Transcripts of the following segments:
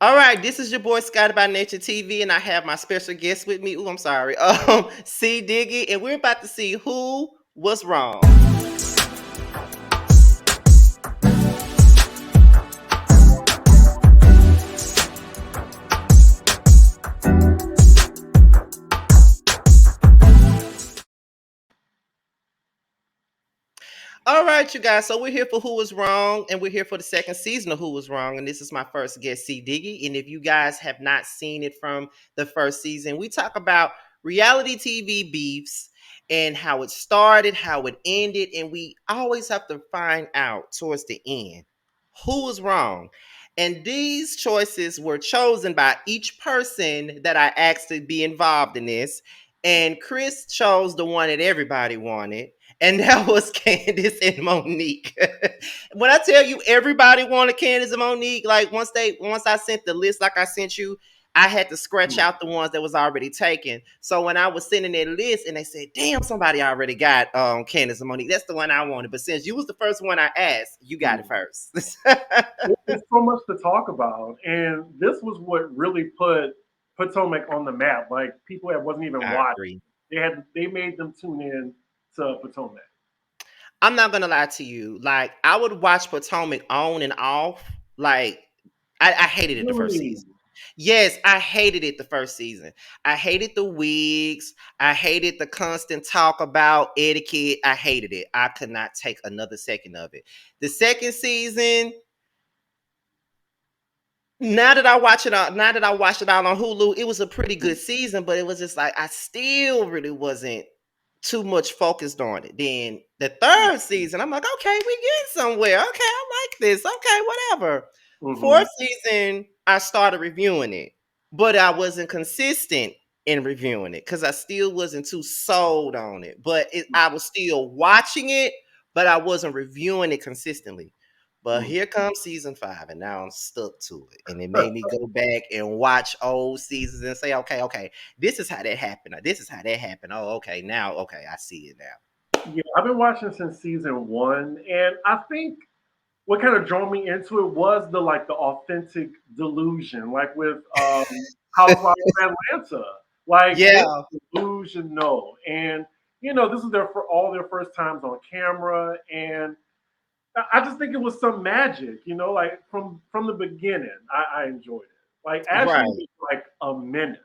All right, this is your boy Scotty by Nature TV, and I have my special guest with me. Oh, I'm sorry, C Diggy, and we're about to see who was wrong. All right, you guys. So we're here for Who Was Wrong, and we're here for the second season of Who Was Wrong. And this is my first guest, C Diggy. And if you guys have not seen it from the first season, we talk about reality TV beefs and how it started, how it ended, and we always have to find out towards the end who was wrong. And these choices were chosen by each person that I asked to be involved in this. And Chris chose the one that everybody wanted, and that was Candice and Monique. When I tell you everybody wanted Candice and Monique, like once I sent the list like I sent you, I had to scratch out the ones that was already taken. So when I was sending that list and they said, damn, somebody already got Candice and Monique, that's the one I wanted. But since you was the first one I asked, you got it first. There's so much to talk about, and this was what really put Potomac on the map. Like people that wasn't even I watching, agree. they made them tune in to Potomac. I'm not gonna lie to you. Like I would watch Potomac on and off. Like I hated it the first Really, season. Yes, I hated it the first season. I hated the wigs. I hated the constant talk about etiquette. I hated it. I could not take another second of it. The second season, now that I watched it out on Hulu, it was a pretty good season, but it was just like I still really wasn't too much focused on it. Then the third season, I'm like, okay, we getting somewhere. Okay, I like this. Okay, whatever. hmm Fourth season, I started reviewing it, but I wasn't consistent in reviewing it because I still wasn't too sold on it. But I was still watching it, but I wasn't reviewing it consistently. But here comes season five, and now I'm stuck to it. And it made me go back and watch old seasons and say, okay, this is how that happened. Or this is how that happened. Oh, okay, now, okay, I see it now. yeah, I've been watching since season one, and I think what kind of drew me into it was the authentic delusion, like with Housewives of Atlanta. Like they Yeah, were delusional, and this is all their first times on camera, and I just think it was some magic, like from the beginning. I enjoyed it. Like Ashley right. was like a menace,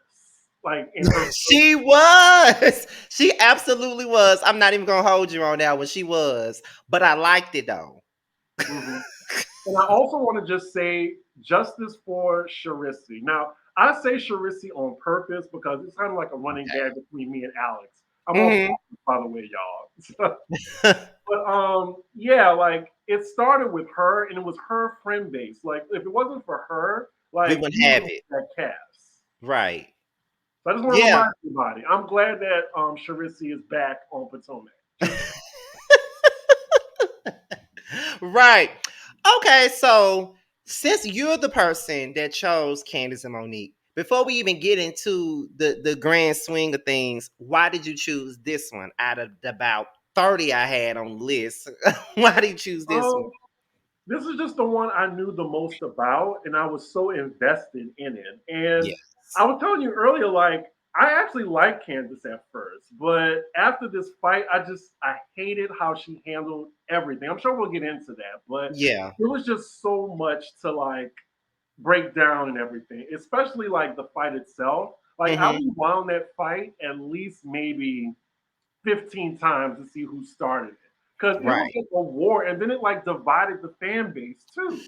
like in her. She was. She absolutely was. I'm not even gonna hold you on that one. She was, but I liked it though. Mhm. And I also want to just say justice for Charisse. Now, I say Charisse on purpose because it's kind of like a running gag between me and Alex. I'm also, Okay. by the way, y'all. But yeah, like it started with her, and it was her friend base. Like if it wasn't for her, We like wouldn't you have wouldn't it. have that cast. Right. So I just want to Yeah. remind everybody. I'm glad that Charisse is back on Potomac. Just Right. Okay, so since you're the person that chose Candace and Monique, before we even get into the grand swing of things, why did you choose this one out of the about 30 I had on the list? Why did you choose this one? um, this is just the one I knew the most about, and I was so invested in it. And Yes. I was telling you earlier, like I actually liked Candace at first, but after this fight, I hated how she handled everything. I'm sure we'll get into that, but Yeah. it was just so much to like break down and everything, especially like the fight itself. Like I Hmm. rewound that fight at least maybe 15 times to see who started it. Because it was Right. like a war, and then it like divided the fan base too.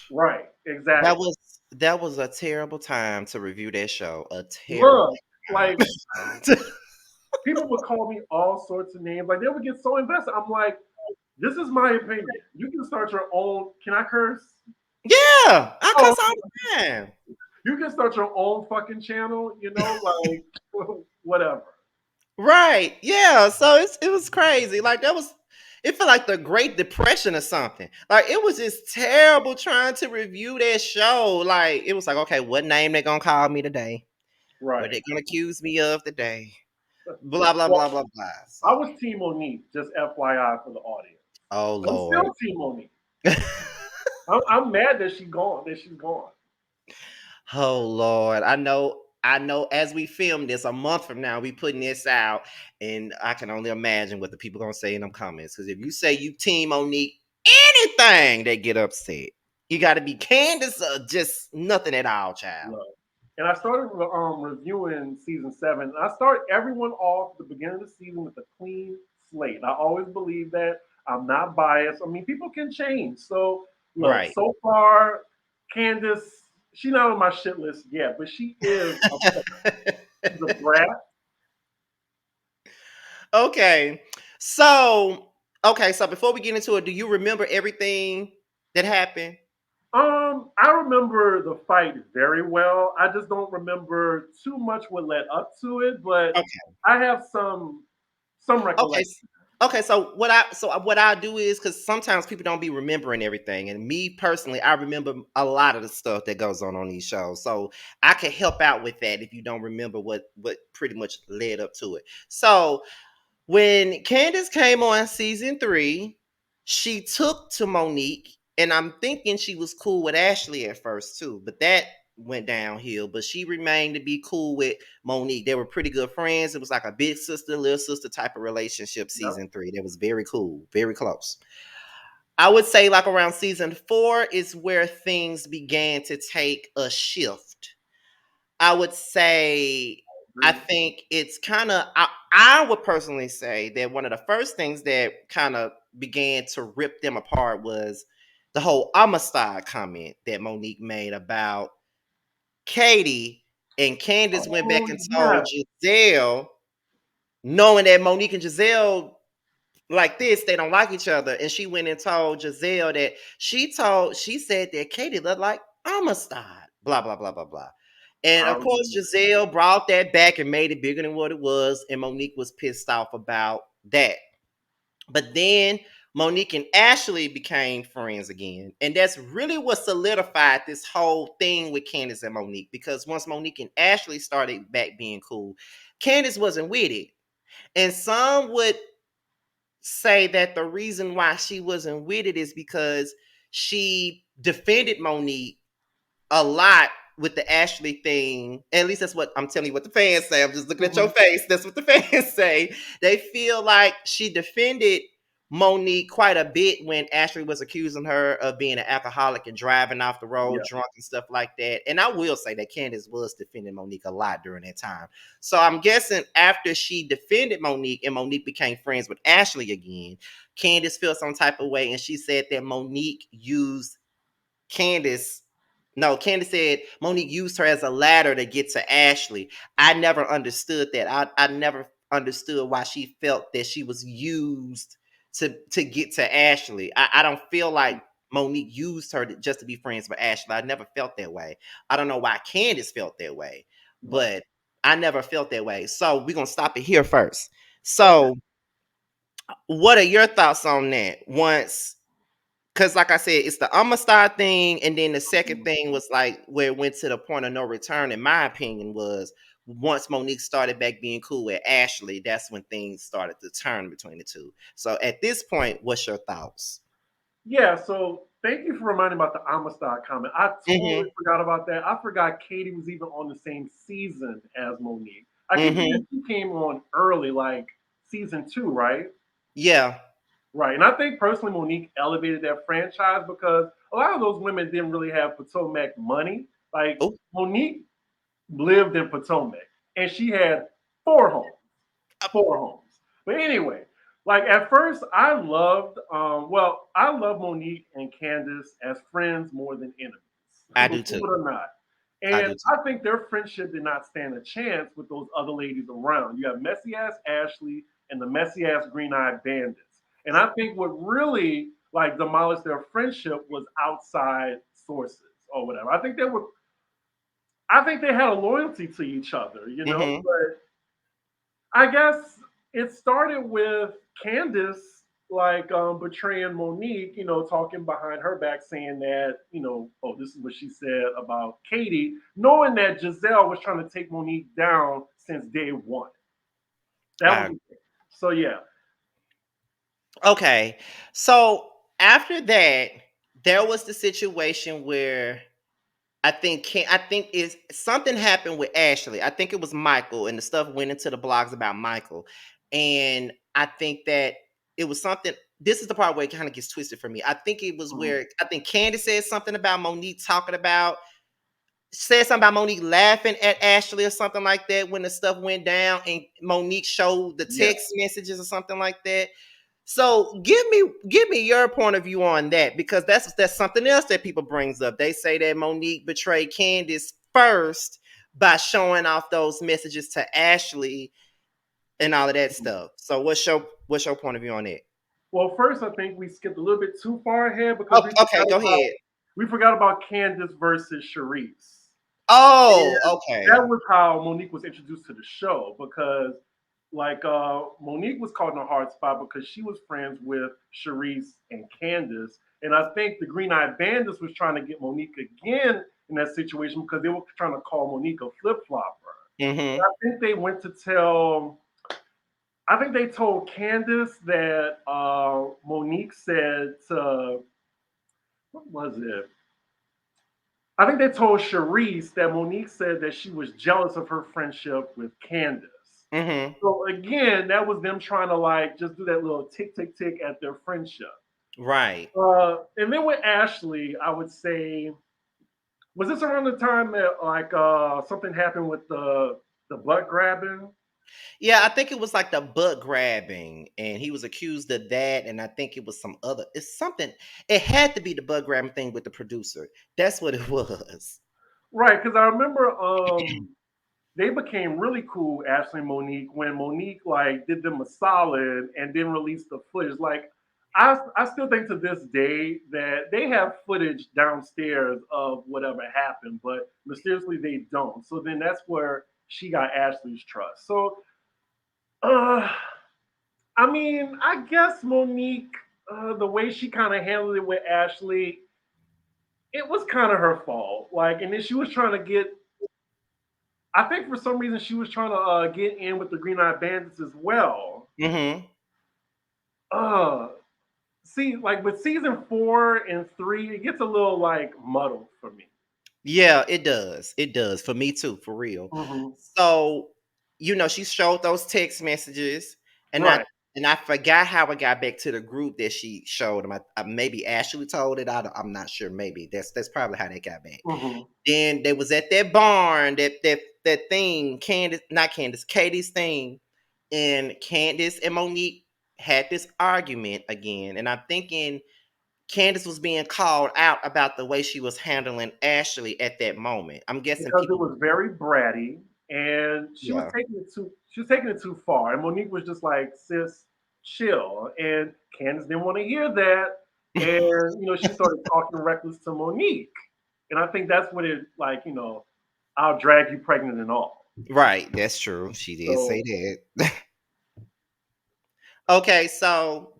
Right, That exactly. was that was a terrible time to review that show. A terrible Look, like time. people would call me all sorts of names. Like they would get so invested. I'm like, this is my opinion. You can start your own. Can I curse? Yeah, I Oh, cuss all the time. you can start your own fucking channel. Like whatever. Right. Yeah. So it was crazy. Like that was it felt like the Great Depression or something. Like it was just terrible trying to review that show. Like it was like, okay, what name they gonna call me today? What Right. they gonna accuse me of today? Blah blah Well, blah blah blah. I So was Team Monique, just FYI for the audience. oh I'm still Lord. Team Monique. I'm mad that she's gone. That she's gone. Oh Lord, I know. As we film this, a month from now, we putting this out, and I can only imagine what the people gonna say in them comments. Because if you say you team Monique, anything they get upset. You got to be Candace or just nothing at all, child. Love. And I started reviewing season 7. I start everyone off the beginning of the season with a clean slate. I always believe that. I'm not biased. I mean, people can change. So look, Right. so far, Candice, she's not on my shit list yet, but she is she's a brat. Okay. So, okay. So before we get into it, do you remember everything that happened? I remember the fight very well. I just don't remember too much what led up to it, but Okay. I have some Okay. recollection. Okay. So what I do is because sometimes people don't be remembering everything, and me personally, I remember a lot of the stuff that goes on these shows. So I can help out with that if you don't remember what pretty much led up to it. So when Candace came on season 3, she took to Monique, and I'm thinking she was cool with Ashley at first too, but that went downhill. But she remained to be cool with Monique. They were pretty good friends. It was like a big sister, little sister type of relationship. Yep. Season 3, that was very cool, very close. I would say like around season 4 is where things began to take a shift. I would say I Agree. think it's kind of I would personally say that one of the first things that kind of began to rip them apart was the whole Amistad comment that Monique made about Katie, and Candace went back Oh and yeah. told Giselle, knowing that Monique and Giselle like this, they don't like each other. And she went and told Giselle that she said that Katie looked like Amistad. Blah, blah, blah, blah, blah. And I of course, remember. Giselle brought that back and made it bigger than what it was. And Monique was pissed off about that. But then Monique and Ashley became friends again. And that's really what solidified this whole thing with Candace and Monique. Because once Monique and Ashley started back being cool, Candace wasn't with it. And some would say that the reason why she wasn't with it is because she defended Monique a lot with the Ashley thing. At least that's what I'm telling you what the fans say. I'm just looking at your Mhm. face. That's what the fans say. They feel like she defended Monique quite a bit when Ashley was accusing her of being an alcoholic and driving off the road Yeah. drunk and stuff like that. And I will say that Candace was defending Monique a lot during that time. So I'm guessing after she defended Monique and Monique became friends with Ashley again, Candace felt some type of way and she said that Monique used Candace. No, Candace said Monique used her as a ladder to get to Ashley. I never understood that. I never understood why she felt that she was used to get to Ashley. I don't feel like Monique used her just to be friends with Ashley. I never felt that way. I don't know why Candace felt that way, Right. but I never felt that way. So we're gonna stop it here first. Okay. So, what are your thoughts on that? Once because like I said, it's the Amistad thing, and then the second Mhm. thing was like where it went to the point of no return. In my opinion, was once Monique started back being cool with Ashley, that's when things started to turn between the two. So at this point, what's your thoughts? Yeah, so thank you for reminding about the Amistad comment. I totally Mm-hmm. forgot about that. I forgot Katie was even on the same season as Monique. I keep Mm-hmm. thinking she came on early, like season 2, right? Yeah. Right. And I think personally Monique elevated that franchise because a lot of those women didn't really have Potomac money. Like Oh. Monique lived in Potomac and she had 4 homes. 4 homes. But anyway, like at first, I love Monique and Candace as friends more than enemies, I do believe too. it or not. I And do too. I think their friendship did not stand a chance with those other ladies around. You have messy ass Ashley and the messy ass green eyed bandits. And I think what really like demolished their friendship was outside sources or whatever. I think they had a loyalty to each other, you know, Mm-hmm. but I guess it started with Candace like betraying Monique, you know, talking behind her back, saying that, you know, oh, this is what she said about Katie, knowing that Giselle was trying to take Monique down since day one. That was I, so yeah. okay. So after that. there was the situation where I think is something happened with Ashley. I think it was Michael, and the stuff went into the blogs about Michael, and I think that it was something. This is the part where it kind of gets twisted for me. I think it was Mhm. where I think Candice said something about Monique talking about said something about Monique laughing at Ashley or something like that when the stuff went down, and Monique showed the Yeah. text messages or something like that. So give me your point of view on that, because that's something else that people brings up. They say that Monique betrayed Candice first by showing off those messages to Ashley and all of that Mhm. stuff. So what's your point of view on it? Well, first, I think we skipped a little bit too far ahead because Oh, okay, go ahead. we forgot about Candace versus Charisse. Oh, And okay. that was how Monique was introduced to the show because, like, Monique was caught in a hard spot because she was friends with Charisse and Candace. And I think the Green Eyed Bandits was trying to get Monique again in that situation because they were trying to call Monique a flip flopper. Mm-hmm. I think they went to tell I think they told Candace that Monique said what was it? I think they told Charisse that Monique said that she was jealous of her friendship with Candace. Mm-hmm. So again, that was them trying to like just do that little tick tick tick at their friendship. Right. And then with Ashley, I would say, was this around the time that like something happened with the butt grabbing? Yeah, I think it was like the butt grabbing, and he was accused of that, and I think it was some other. It's something. It had to be the butt grabbing thing with the producer. That's what it was. Right, because I remember they became really cool, Ashley and Monique, when Monique like did them a solid and then released the footage. Like I still think to this day that they have footage downstairs of whatever happened, but mysteriously they don't. So then that's where she got Ashley's trust. So uh I mean, I guess Monique, the way she kind of handled it with Ashley, it was kind of her fault. Like, and then she was trying to get I think for some reason she was trying to get in with the Green Eyed Bandits as well. Hmm. Uh, see, like with season 4 and 3, it gets a little like muddled for me. Yeah, it does. It does for me too, for real. Hmm. So, she showed those text messages, and I Right. and I forgot how it got back to the group that she showed them. Maybe Ashley told it. I'm not sure. Maybe that's probably how they got back. Hmm. Then they was at that barn, that thing, Candace, not Candace, Katie's thing, and Candace and Monique had this argument again. And I'm thinking Candace was being called out about the way she was handling Ashley at that moment. I'm guessing Because it people, was very bratty, and yeah. she was taking it too far. And Monique was just like, "Sis, chill." And Candace didn't want to hear that, and she started talking reckless to Monique. And I think that's what it like. I'll drag you pregnant and all. Right, that's true. She did say So that. Okay, so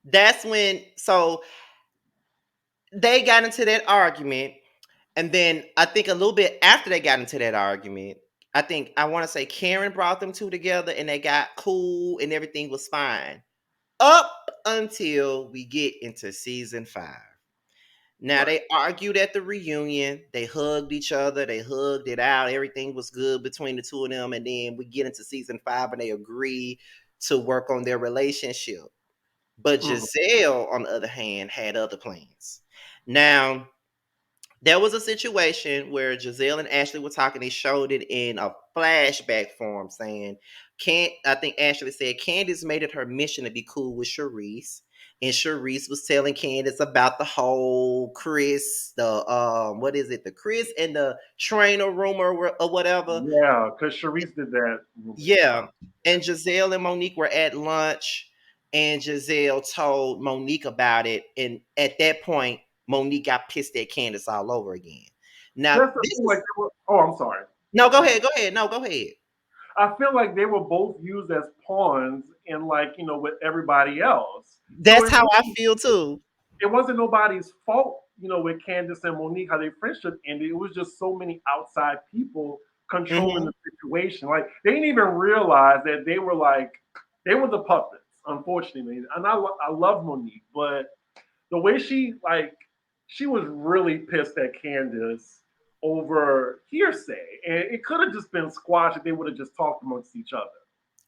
that's when they got into that argument. And then I think a little bit after they got into that argument, I want to say Karen brought them two together and they got cool and everything was fine. Up until we get into season 5. Now right. they argued at the reunion, they hugged each other, they hugged it out, everything was good between the two of them, and then we get into season 5 and they agree to work on their relationship. But Mhm. Giselle, on the other hand, had other plans. Now, there was a situation where Giselle and Ashley were talking. They showed it in a flashback form, saying, "Can't." I think Ashley said Candice made it her mission to be cool with Charisse, and Charisse was telling Candice about the whole Chris, the what is it, the Chris and the trainer rumor or whatever. Yeah, because Sharice did that rumor Yeah, stuff. and Giselle and Monique were at lunch, and Giselle told Monique about it, and at that point, Monique got pissed at Candace all over again. Now, That's the this thing. Like, is they were, oh, I'm sorry. no, go ahead, go ahead, no, go ahead. I feel like they were both used as pawns in like with everybody else. So That's how I feel too. it wasn't nobody's fault. With Candace and Monique how their friendship ended. It was just so many outside people controlling Hmm. the situation. Like they didn't even realize that they were the puppets. Unfortunately, and I love Monique, but the way she was really pissed at Candace over hearsay, and it could have just been squashed if they would have just talked amongst each other.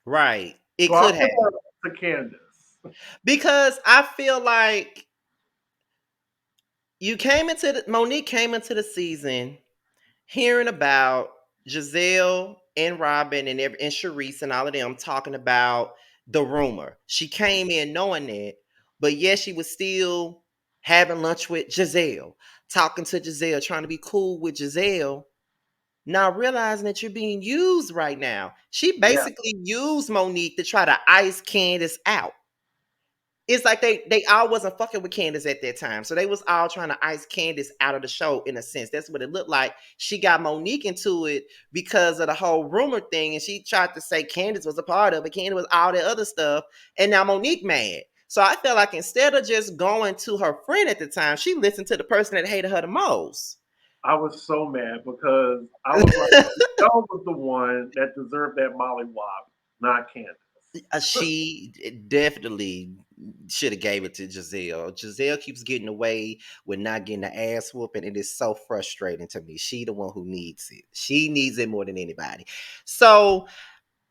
Right. It So I'll could put have. that to Candace. Because I feel like Monique came into the season hearing about Giselle and Robin and Sharice and all of them talking about the rumor. She came in knowing that, but yes, she was still having lunch with Giselle, talking to Giselle, trying to be cool with Giselle, not realizing that you're being used right now. She Yeah, basically used Monique to try to ice Candace out. It's like they all wasn't fucking with Candace at that time. So they was all trying to ice Candace out of the show in a sense. That's what it looked like. She got Monique into it because of the whole rumor thing. And she tried to say Candace was a part of it. Candace was all that other stuff. And now Monique mad. So I felt like instead of just going to her friend at the time, she listened to the person that hated her the most. I was so mad because I was like, Giselle was the one that deserved that mollywop, not Candace. She definitely should have gave it to Giselle. Giselle keeps getting away with not getting the ass whooping. It is so frustrating to me. She the one who needs it. She needs it more than anybody. So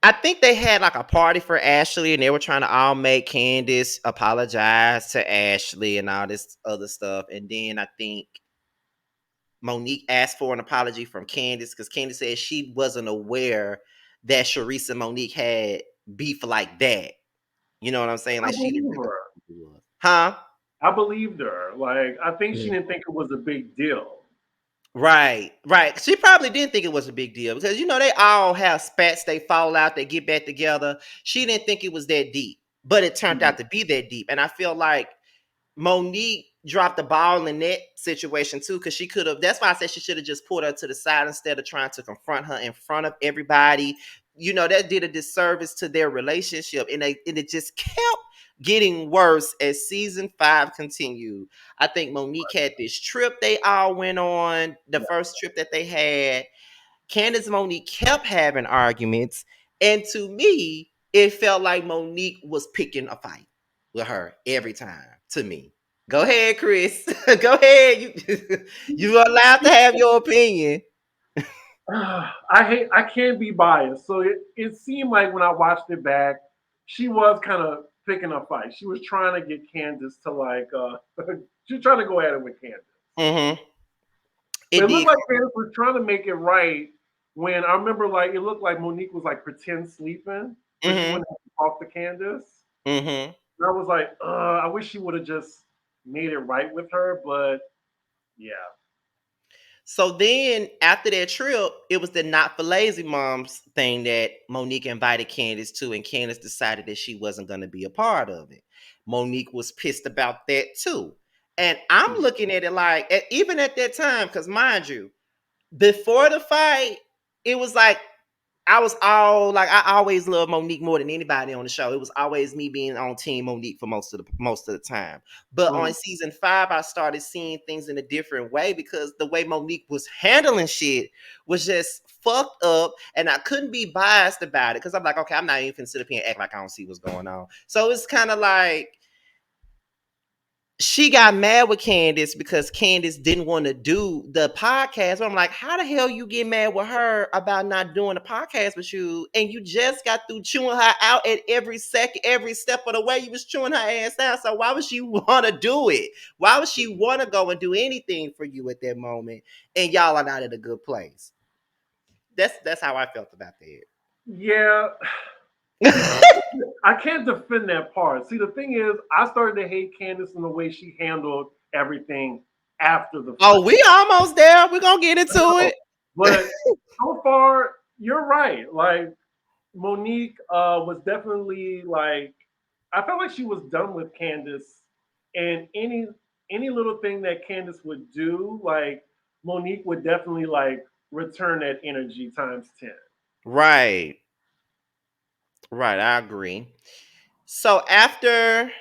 I think they had like a party for Ashley, and they were trying to all make Candace apologize to Ashley and all this other stuff. And then I think Monique asked for an apology from Candace because Candace said she wasn't aware that Sharice and Monique had beef like that. You know what I'm saying? I Like she didn't believe really her. know who it was. Huh? I believed her. Like I think she Mm. didn't think it was a big deal. Right, right. She probably didn't think it was a big deal because they all have spats, they fall out, they get back together. She didn't think it was that deep, but it turned Mhm. out to be that deep. And I feel like Monique dropped the ball in that situation too, because she could have. That's why I said she should have just pulled her to the side instead of trying to confront her in front of everybody. That did a disservice to their relationship, and it just kept getting worse as season 5 continued. I think Monique had this trip they all went on, the first trip that they had. Candace and Monique kept having arguments, and to me, it felt like Monique was picking a fight with her every time. To me, go ahead, Chris. Go ahead. You are allowed to have your opinion. I can't be biased. So it seemed like when I watched it back, she was kind of picking a fight. She was trying to get Candace to she was trying to go at it with Candace. Mm-hmm. But It it looked did. like Candace was trying to make it right when I remember like it looked like Monique was like pretend sleeping so she Mm-hmm. wouldn't have to talk to Candace. Mm-hmm. And I was like, I wish she would have just made it right with her, but yeah. So then after that trip, it was the not for lazy moms thing that Monique invited Candace to, and Candace decided that she wasn't going to be a part of it. Monique was pissed about that too. And I'm looking at it like, even at that time, because mind you, before the fight, it was like I was all like, I always loved Monique more than anybody on the show. It was always me being on team Monique for most of the time. But Mm. on season 5, I started seeing things in a different way because the way Monique was handling shit was just fucked up, and I couldn't be biased about it because I'm like, okay, I'm not even gonna sit up here and act like I don't see what's going on. So it's kind of like she got mad with Candace because Candace didn't want to do the podcast. I'm like, how the hell you get mad with her about not doing the podcast with you? And you just got through chewing her out at every second, every step of the way. You was chewing her ass out. So why would she want to do it? Why would she want to go and do anything for you at that moment? And y'all are not in a good place. That's how I felt about Yeah. See, that. I can't defend that part. See, the thing is, I started to hate Candace in the way she handled everything after the Oh, fight. we almost there. We're gonna get into it. But so far, you're right. Like Monique was definitely like I felt like she was done with Candace, and any little thing that Candace would do, like Monique would definitely like return that energy times 10. Right. Right, I agree. So after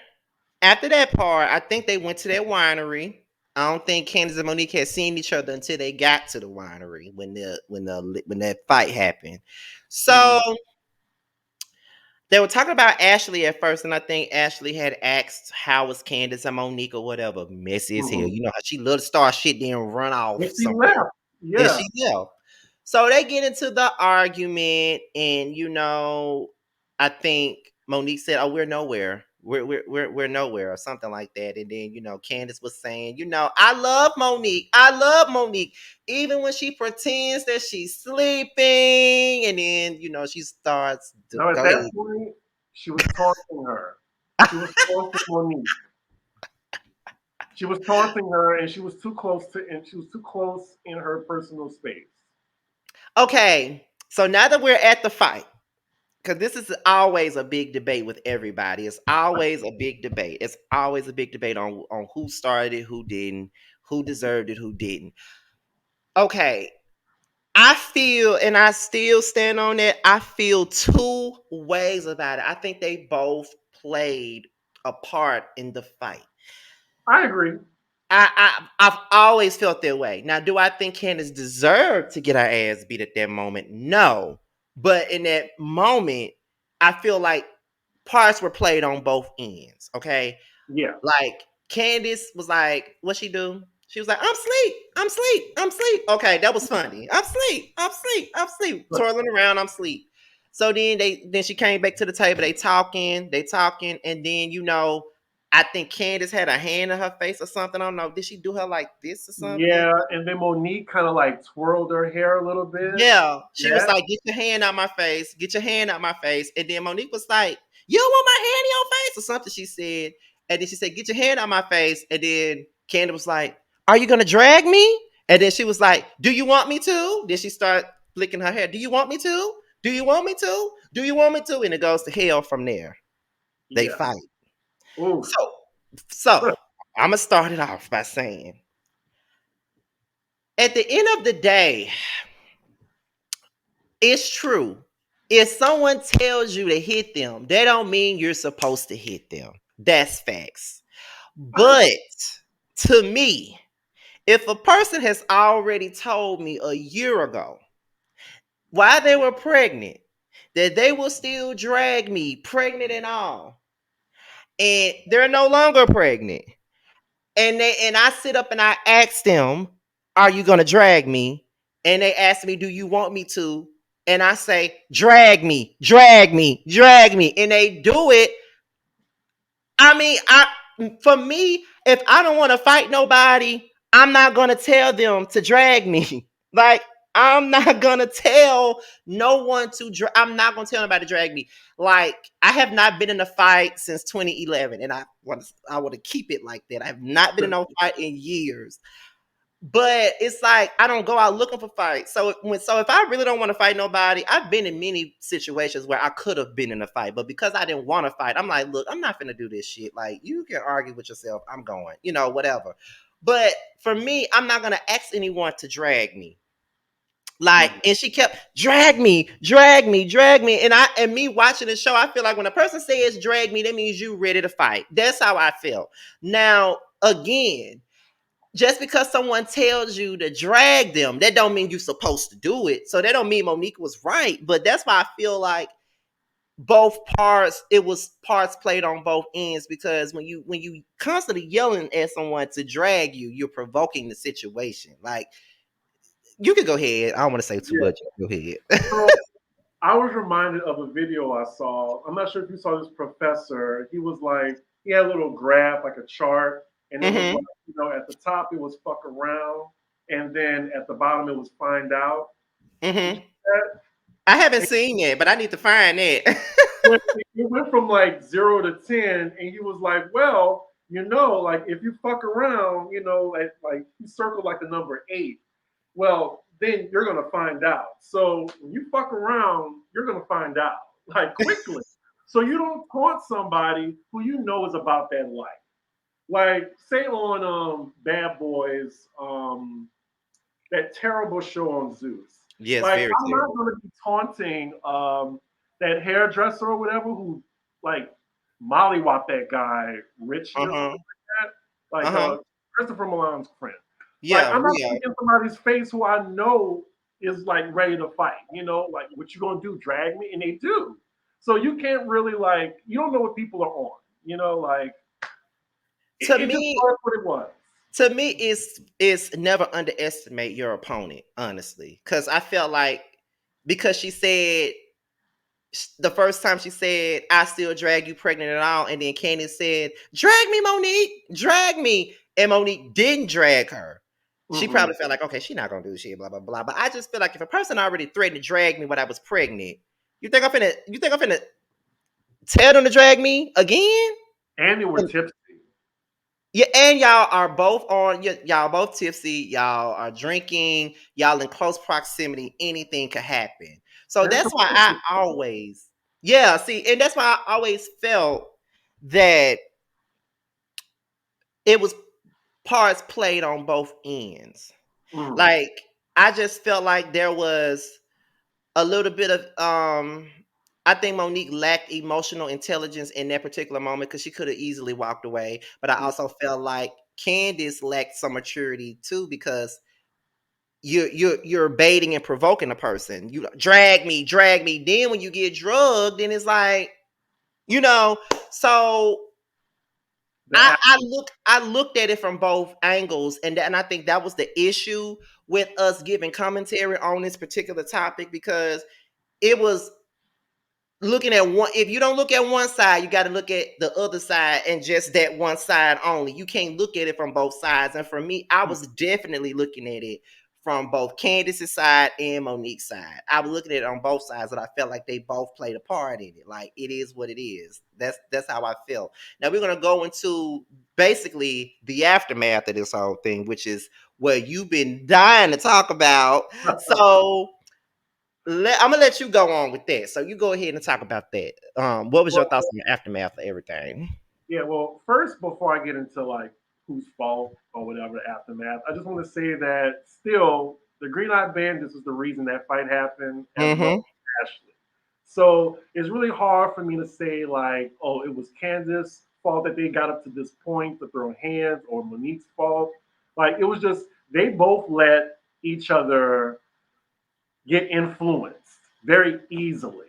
that part, I think they went to their winery. I don't think Candace and Monique had seen each other until they got to the winery when that fight happened. So Mm. They were talking about Ashley at first, and I think Ashley had asked how was Candace and Monique or whatever. Messy as hell. Hmm. You know how she loved to start shit then run off And she somewhere. left. And Yeah. she left. So they get into the argument, and I think Monique said, "Oh, we're nowhere. We're nowhere," or something like that. And then Candace was saying, "I love Monique. I love Monique, even when she pretends that she's sleeping." And then she starts to Now at go that ahead. point, she was taunting her. She was taunting Monique. She was taunting her, and she was too close in her personal space. Okay, so now that we're at the fight, because this is always a big debate with everybody. It's always a big debate. It's always a big debate on who started it, who didn't, who deserved it, who didn't. Okay, I feel, and I still stand on it. I feel two ways about it. I think they both played a part in the fight. I agree. I've always felt that way. Now, do I think Candace deserved to get her ass beat at that moment? No. But in that moment, I feel like parts were played on both ends. Okay. Yeah. Like Candace was like, what she do? She was like, I'm sleep, I'm sleep, I'm sleep. Okay, that was funny. I'm sleep, I'm sleep, I'm sleep. But Twirling around, I'm sleep. So then she came back to the table. They talking, and then I think Candace had a hand in her face or something. I don't know. Did she do her like this or something? yeah, and then Monique kind of like twirled her hair a little bit. Yeah, she was That like, "Get your hand out my face, get your hand out my face." And then Monique was like, "You don't want my hand in your face," or something. She said, and then she said, "Get your hand out my face." And then Candace was like, "Are you gonna drag me?" And then she was like, "Do you want me to?" Then she started flicking her hair. "Do you want me to? Do you want me to? Do you want me to?" And it goes to hell from there. They yeah. fight. Ooh. So I'm gonna start it off by saying, at the end of the day, it's true. If someone tells you to hit them, that don't mean you're supposed to hit them. That's facts. I But to me, if a person has already told me a year ago while they were pregnant that they will still drag me, pregnant and all, and they're no longer pregnant, and I sit up and I ask them, "Are you gonna drag me?" And they ask me, "Do you want me to?" And I say, "Drag me, drag me, drag me," and they do it. I mean, for me, if I don't want to fight nobody, I'm not gonna tell them to drag me. Like, I'm not gonna tell no one to. I'm not gonna tell nobody to drag me. Like, I have not been in a fight since 2011, and I want to keep it like that. I have not been in no fight in years. But it's like I don't go out looking for fights. So if I really don't want to fight nobody, I've been in many situations where I could have been in a fight, but because I didn't want to fight, I'm like, look, I'm not gonna do this shit. Like, you can argue with yourself. I'm going, whatever. But for me, I'm not gonna ask anyone to drag me. Like, Mhm. and she kept drag me, drag me, drag me. And me watching the show, I feel like when a person says drag me, that means you ready to fight. That's how I feel. Now, again, just because someone tells you to drag them, that don't mean you're supposed to do it. So that don't mean Monique was right. But that's why I feel like both parts, it was parts played on both ends, because when you constantly yelling at someone to drag you, you're provoking the situation. Like, you could go ahead. I don't want to say too Yeah. much. Go ahead. So I was reminded of a video I saw. I'm not sure if you saw this professor. He was like, he had a little graph, like a chart, and it was like, Hmm. at the top it was fuck around, and then at the bottom it was find out. Did you Hmm. see that? I haven't And seen it, but I need to find it. it went from like 0 to 10, and he was like, well, like if you fuck around, like he circled like the number 8. Well, then you're gonna find out. So when you fuck around, you're gonna find out like quickly. So you don't taunt somebody who you know is about that life. Like say on Bad Boys, that terrible show on Zeus. Yes, Like very I'm not terrible. gonna be taunting that hairdresser or whatever who like mollywop that guy Richie Uh or something huh. like that. Uh Like huh. Christopher Milan's friend. Like Yeah, I'm not yeah. thinking somebody's face who I know is like ready to fight. Like what you gonna do? Drag me? And they do. So you can't really like you don't know what people are on. Like To it just me, was what it was. it's never underestimate your opponent, honestly. Cause I felt like because she said the first time she said, I still drag you pregnant at all. And then Candiace said, drag me, Monique, drag me. And Monique didn't drag her. She Hmm. probably felt like, okay, she's not gonna do shit, blah, blah, blah. But I just feel like if a person already threatened to drag me when I was pregnant, you think I'm finna tell them to drag me again? And they were tipsy. Yeah, and y'all are both y'all both tipsy, y'all are drinking, y'all in close proximity, anything could happen. So And that's why completely. I always, yeah, see, and that's why I always felt that it was parts played on both ends. Mm. Like I just felt like there was a little bit of I think Monique lacked emotional intelligence in that particular moment because she could have easily walked away. But I also felt like Candice lacked some maturity too because you're baiting and provoking a person. You drag me, drag me. Then when you get drugged, then it's like, you know, so The I looked at it from both angles, and I think that was the issue with us giving commentary on this particular topic because it was looking at one. If you don't look at one side, you got to look at the other side and just that one side only. You can't look at it from both sides. And for me, I was definitely looking at it from both Candace's side and Monique's side. I was looking at it on both sides, and I felt like they both played a part in it. Like it is what it is. That's how I felt. Now we're gonna go into basically the aftermath of this whole thing, which is what you've been dying to talk about. So I'm gonna let you go on with that. So you go ahead and talk about that. What was your well, thoughts on the aftermath of everything? yeah, well, first, before I get into like whose fault or whatever the aftermath, I just want to say that still the Green Eyed Bandits was the reason that fight happened, as well Mm-hmm. as Ashley. So it's really hard for me to say like, oh, it was Candace's fault that they got up to this point to throw hands, or Monique's fault. Like it was just they both let each other get influenced very easily.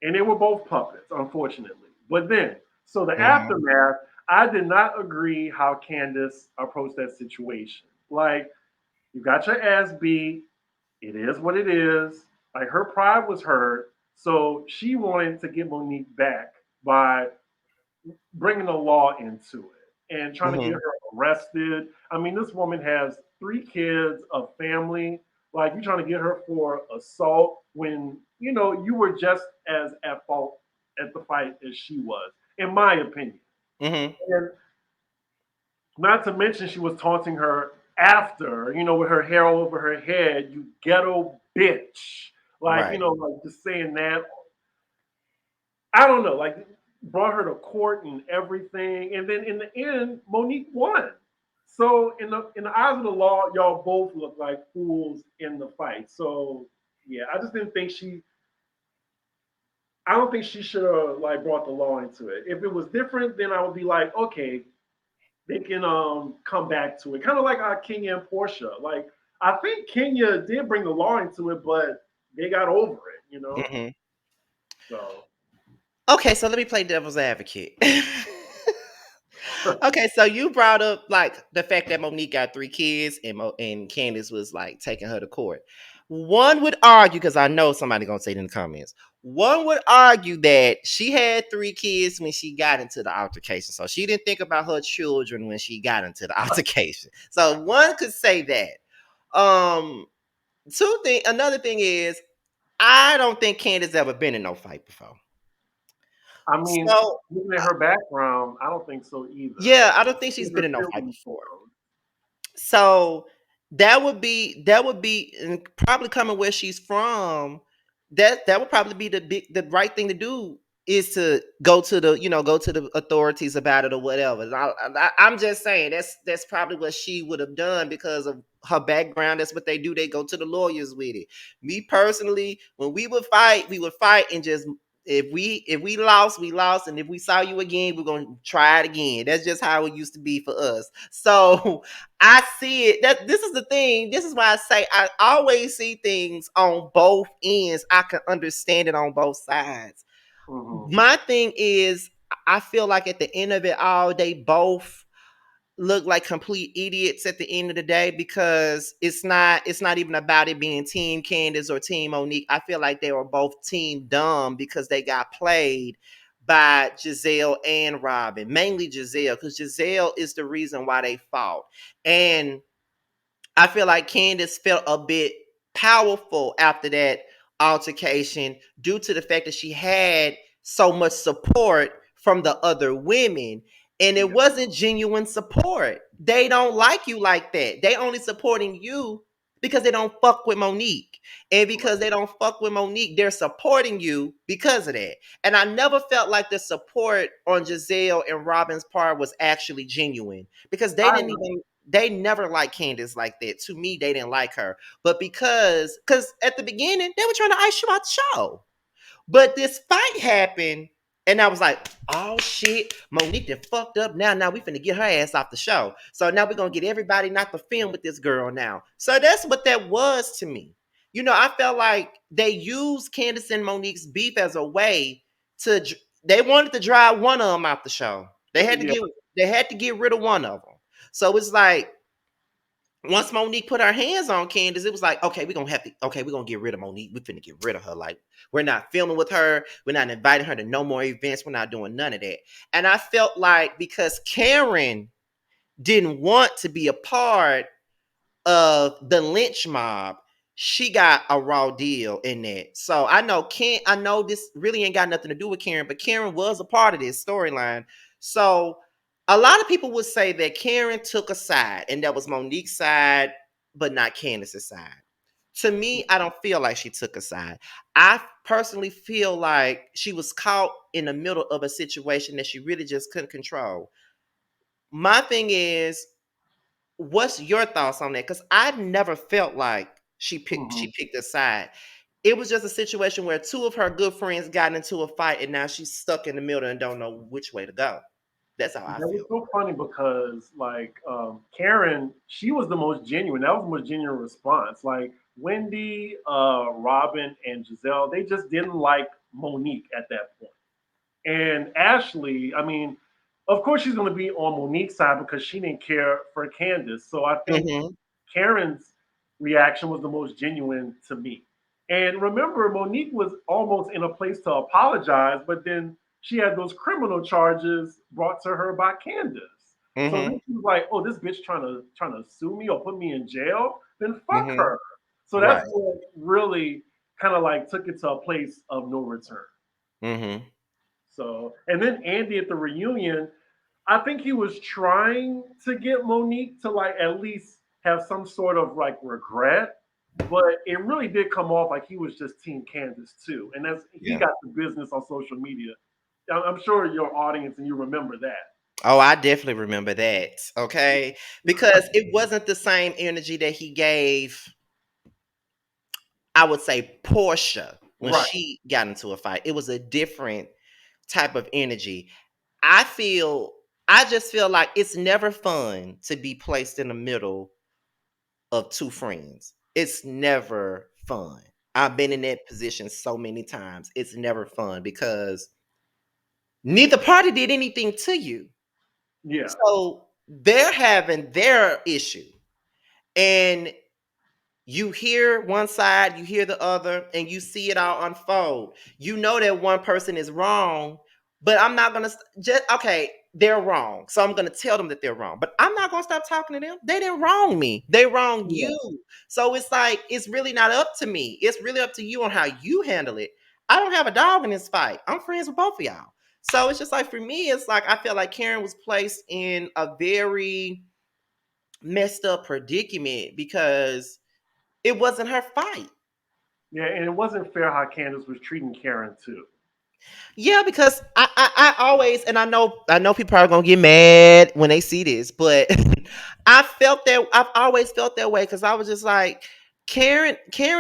And they were both puppets, unfortunately. But then, so the Mm-hmm. aftermath, I did not agree how Candace approached that situation. Like, you got your ass beat. It is what it is. Like, her pride was hurt. So she wanted to get Monique back by bringing the law into it and trying to get Mm-hmm. her arrested. I mean, this woman has 3 kids, a family. Like, you're trying to get her for assault when, you were just as at fault at the fight as she was, in my opinion. Mm-hmm. And not to mention, she was taunting her after, with her hair all over her head, you ghetto bitch. Like, Right. like just saying that. I don't know, like brought her to court and everything, and then in the end, Monique won. So in the eyes of the law, y'all both look like fools in the fight. So yeah, I just didn't think she. I don't think she should have like brought the law into it. If it was different, then I would be like, okay, they can come back to it. Kind of like Kenya and Portia. Like I think Kenya did bring the law into it, but they got over it. Mm-hmm. So Okay, so let me play devil's advocate. Okay, so you brought up like the fact that Monique got 3 kids and Candace was like taking her to court. One would argue, because I know somebody gonna say it in the comments. One would argue that she had 3 kids when she got into the altercation, so she didn't think about her children when she got into the altercation. So one could say that. Another thing is, I don't think Candace ever been in no fight before. I mean, So looking at her background, I don't think so either. yeah, I don't think she's These been are in no fight films, before. So that would be and probably coming where she's from. That would probably be the right thing to do is to go to the authorities about it or whatever. And I'm just saying that's probably what she would have done because of her background. That's what they do. They go to the lawyers with it. Me personally, when we would fight and just if we lost, we lost, and if we saw you again, we're gonna try it again. That's just how it used to be for us. So I see it. That this is the thing. This is why I say I always see things on both ends. I can understand it on both sides. Mm-hmm. My thing is, I feel like at the end of it all, they both look like complete idiots at the end of the day, because it's not even about it being team Candace or team Monique. I feel like they were both team dumb because they got played by Giselle and Robin, mainly Giselle, because Giselle is the reason why they fought. And I feel like Candace felt a bit powerful after that altercation due to the fact that she had so much support from the other women. And it Yeah. wasn't genuine support. They don't like you like that. They only supporting you because they don't fuck with Monique. And Right. because they don't fuck with Monique, they're supporting you because of that. And I never felt like the support on Giselle and Robin's part was actually genuine, because they I didn't even they never liked Candace like that. To me, they didn't like her. But because at the beginning, they were trying to ice you out the show. But this fight happened, and I was like, oh shit, Monique done fucked up. Now we finna get her ass off the show. So now we're gonna get everybody not to film with this girl now. So that's what that was to me. I felt like they used Candace and Monique's beef as a way to they wanted to drive one of them out the show. They had to yeah. get they had to get rid of one of them. So it's like once Monique put her hands on Candace, it was like, okay, we're gonna get rid of Monique. We're finna get rid of her. Like, we're not filming with her, we're not inviting her to no more events, we're not doing none of that. And I felt like because Karen didn't want to be a part of the lynch mob, she got a raw deal in that. So I know this really ain't got nothing to do with Karen, but Karen was a part of this storyline. So a lot of people would say that Karen took a side, and that was Monique's side, but not Candace's side. To me, I don't feel like she took a side. I personally feel like she was caught in the middle of a situation that she really just couldn't control. My thing is, what's your thoughts on that? Because I never felt like Mm-hmm. she picked a side. It was just a situation where two of her good friends got into a fight, and now she's stuck in the middle and don't know which way to go. That's how I That was feel. so funny because like Karen, she was the most genuine. That was the most genuine response. Like Wendy, Robin, and Giselle, they just didn't like Monique at that point. And Ashley, I mean, of course she's going to be on Monique's side because she didn't care for Candace. So I think Hmm. Karen's reaction was the most genuine to me. And remember, Monique was almost in a place to apologize, but then she had those criminal charges brought to her by Candace. So Hmm. then she was like, "Oh, this bitch trying to sue me or put me in jail? Then fuck Hmm. her." So that's Right. what really kind of like took it to a place of no return. Hmm. So, and then Andy at the reunion, I think he was trying to get Monique to like at least have some sort of like regret, but it really did come off like he was just Team Candace too, and that's he Yeah. got the business on social media. I'm sure your audience and you remember that. Oh, I definitely remember that. Okay. Because it wasn't the same energy that he gave, I would say, Portia when Right. she got into a fight. It was a different type of energy. I feel I just feel like it's never fun to be placed in the middle of two friends. It's never fun. I've been in that position so many times. It's never fun because neither party did anything to you. Yeah. So they're having their issue. And you hear one side, you hear the other, and you see it all unfold. You know that one person is wrong, but I'm not gonna just okay. They're wrong, so I'm gonna tell them that they're wrong. But I'm not gonna stop talking to them. They didn't wrong me. They wronged Yeah. you. So it's like it's really not up to me. It's really up to you on how you handle it. I don't have a dog in this fight. I'm friends with both of y'all. So it's just like for me, it's like I feel like Karen was placed in a very messed up predicament because it wasn't her fight. Yeah, and it wasn't fair how Candace was treating Karen too. Yeah, because I always, and I know people are gonna get mad when they see this, but I've always felt that way because I was just like Karen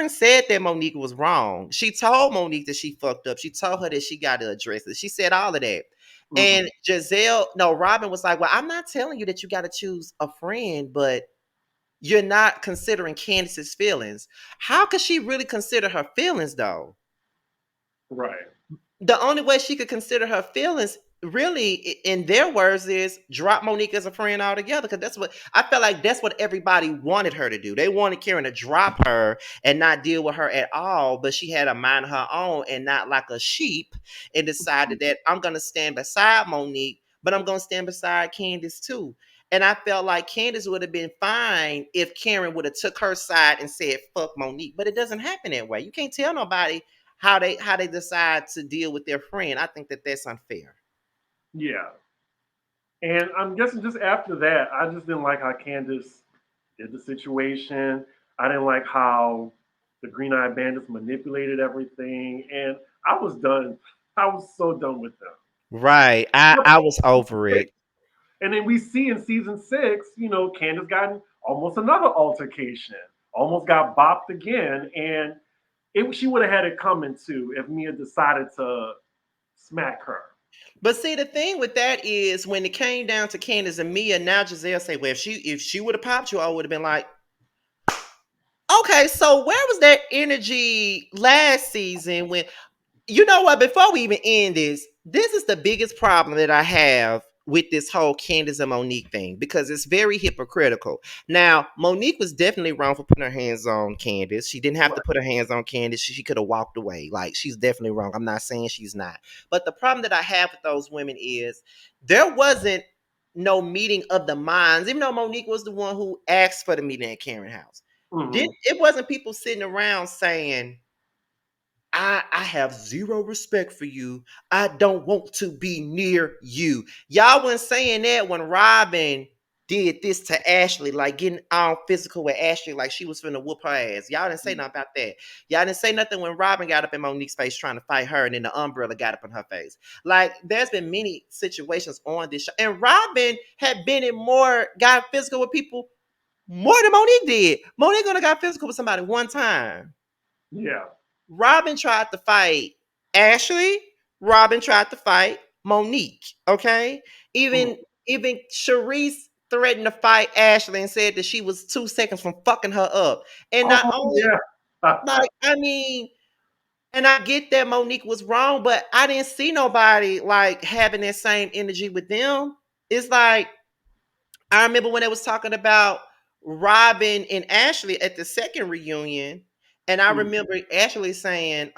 said that Monique was wrong. She told Monique that she fucked up. She told her that she got to address it. She said all of that. Hmm. And Giselle, no, Robin was like, well, I'm not telling you that you got to choose a friend, but you're not considering Candace's feelings. How could she really consider her feelings though? Right. the only way she could consider her feelings really in their words is drop Monique as a friend altogether, because that's what I felt like that's what everybody wanted her to do. They wanted Karen to drop her and not deal with her at all, but she had a mind of her own and not like a sheep, and decided that I'm gonna stand beside Monique, but I'm gonna stand beside Candiace too. And I felt like Candiace would have been fine if Karen would have took her side and said fuck Monique, but it doesn't happen that way. You can't tell nobody how they decide to deal with their friend. I think that that's unfair. Yeah. And I'm guessing just after that, I just didn't like how Candace did the situation. I didn't like how the Green Eyed Bandits manipulated everything. And I was done. I was so done with them. Right. I was over it. And then we see in season 6, Candace got in almost another altercation, almost got bopped again. And she would have had it coming too if Mia decided to smack her. But see, the thing with that is when it came down to Candace and Mia, now Giselle say, well, if she would have popped you, I would have been like, okay, so where was that energy last season when you know what? Before we even end this is the biggest problem that I have with this whole Candace and Monique thing, because it's very hypocritical. Now, Monique was definitely wrong for putting her hands on Candace. She didn't have to Right. put her hands on Candace. She could have walked away. Like, she's definitely wrong. I'm not saying she's not. But the problem that I have with those women is there wasn't no meeting of the minds, even though Monique was the one who asked for the meeting at Karen House. Hmm. It wasn't people sitting around saying, I have zero respect for you. I don't want to be near you. Y'all wasn't saying that when Robin did this to Ashley, like getting all physical with Ashley, like she was finna whoop her ass. Y'all didn't say nothing about that. Y'all didn't say nothing when Robin got up in Monique's face trying to fight her, and then the umbrella got up in her face. Like, there's been many situations on this show, and Robin had been in more, got physical with people more than Monique did. Monique only got physical with somebody one time. Yeah. Robin tried to fight Ashley. Robin tried to fight Monique. Okay, Mm. even even Sharice threatened to fight Ashley and said that she was 2 seconds from fucking her up. And not Oh, only, yeah. like, I mean, and I get that Monique was wrong, but I didn't see nobody like having that same energy with them. It's like I remember when they was talking about Robin and Ashley at the second reunion, and I Mm. remember Ashley saying,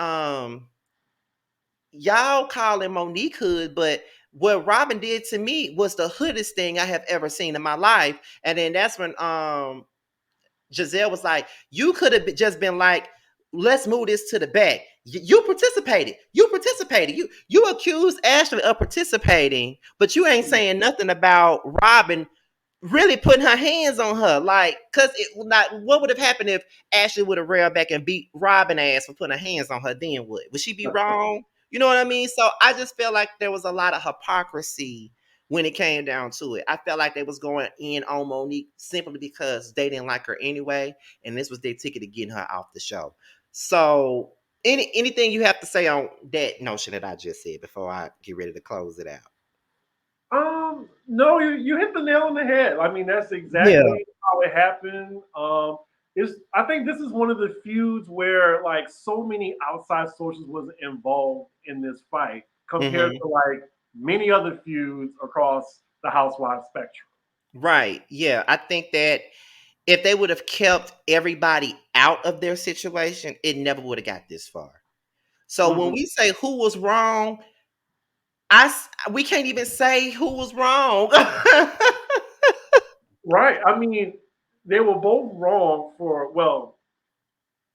y'all calling Monique hood, but what Robin did to me was the hoodest thing I have ever seen in my life. And then that's when Giselle was like, you could have just been like, let's move this to the back. You participated. You participated. You accused Ashley of participating, but you ain't saying nothing about Robin really putting her hands on her. Like, cause it not what would have happened if Ashley would have railed back and beat Robin ass for putting her hands on her, then what? Would she be wrong? You know what I mean? So I just felt like there was a lot of hypocrisy when it came down to it. I felt like they was going in on Monique simply because they didn't like her anyway, and this was their ticket to getting her off the show. So anything you have to say on that notion that I just said before I get ready to close it out? No, you hit the nail on the head. I mean, that's Yeah. exactly how it happened. I think this is one of the feuds where like so many outside sources was involved in this fight compared Hmm. to like many other feuds across the Housewives spectrum. Right. Yeah. I think that if they would have kept everybody out of their situation, it never would have got this far. So when Hmm. we say who was wrong, we can't even say who was wrong. Right. I mean, they were both wrong for well,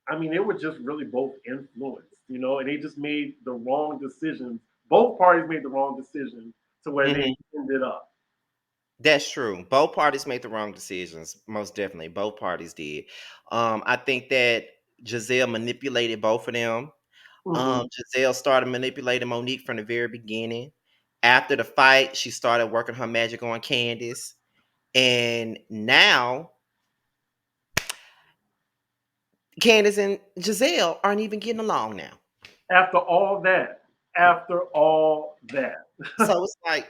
I mean, they were just really both influenced, and they just made the wrong decisions. Both parties made the wrong decision to where they Mhm. ended up. That's true. Both parties made the wrong decisions. Most definitely, both parties did. I think that Giselle manipulated both of them. Hmm. Giselle started manipulating Monique from the very beginning. After the fight, she started working her magic on Candiace, and now Candiace and Giselle aren't even getting along now. After all that, after all that, So it's like,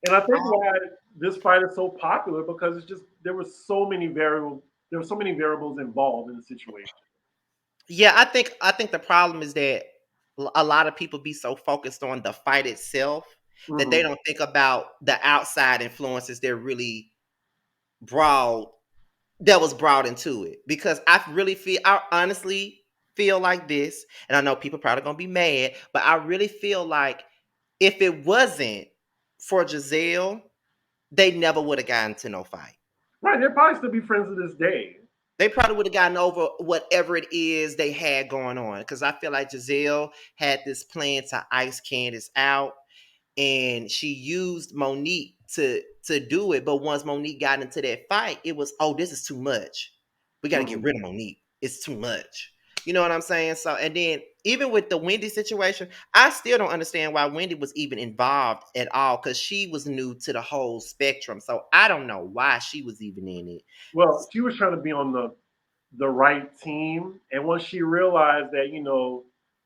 and I think oh, why this fight is so popular because it's just there were so many variables involved in the situation. yeah, I think the problem is that a lot of people be so focused on the fight itself that they Hmm. don't think about the outside influences that really brought that was brought into it. Because I honestly feel like this, and I know people probably gonna be mad, but I really feel like if it wasn't for Giselle, they never would have gotten to no fight. Right, they'll probably still be friends to this day. They probably would have gotten over whatever it is they had going on. Because I feel like Giselle had this plan to ice Candiace out, and she used Monique to do it. But once Monique got into that fight, it was, oh, this is too much. We got to get Hmm. rid of Monique. It's too much. You know what I'm saying? So, and then even with the Wendy situation, I still don't understand why Wendy was even involved at all, because she was new to the whole spectrum. So I don't know why she was even in it. Well, she was trying to be on the right team, and once she realized that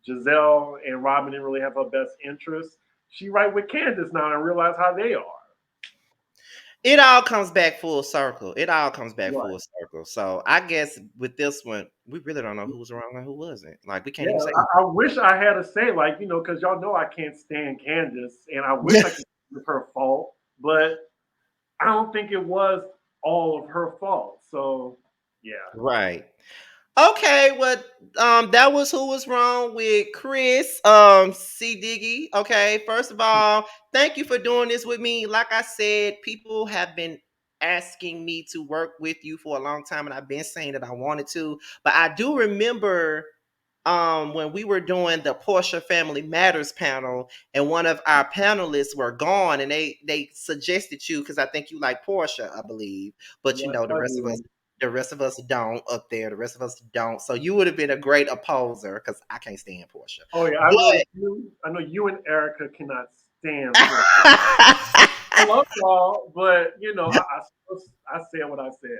Giselle and Robin didn't really have her best interests, she right with Candace now and realized how they are. It all comes back full circle. It all comes back Right. full circle. So I guess with this one, we really don't know who was wrong and who wasn't. Like we can't Yeah, even say. I wish I had a say, like, because y'all know I can't stand Candace, and I wish I could say it was her fault, but I don't think it was all of her fault. So, yeah. Right. Okay, well, that was who was wrong with Chris, C Diggy. Okay, first of all, thank you for doing this with me. Like I said, people have been asking me to work with you for a long time, and I've been saying that I wanted to. But I do remember when we were doing the Portia Family Matters panel, and one of our panelists were gone, and they suggested you because I think you like Portia, I believe, but you Yes, know I do. the rest of us don't up there. The rest of us don't. So you would have been a great opposer because I can't stand Portia. Oh yeah, I know you and Erica cannot stand But pork. I love y'all, but I said what I said.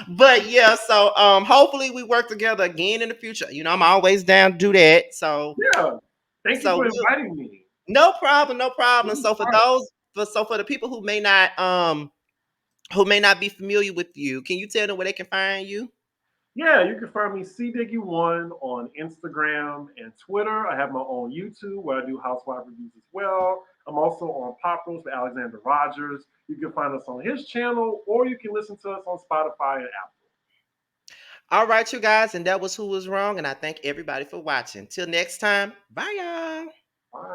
but yeah, so hopefully we work together again in the future. You know, I'm always down to do that. Yeah. Thank you So for we'll inviting me. no problem, no problem. This is So for fun. those for the people who may not be familiar with you, can you tell them where they can find you? Yeah, you can find me cdiggy1 on Instagram and Twitter. I have my own YouTube where I do housewife reviews as well. I'm also on Pop Roast with Alexander Rogers. You can find us on his channel, or you can listen to us on Spotify and Apple. All right, you guys, and that was who was wrong. And I thank everybody for watching. Till next time, bye y'all. Bye.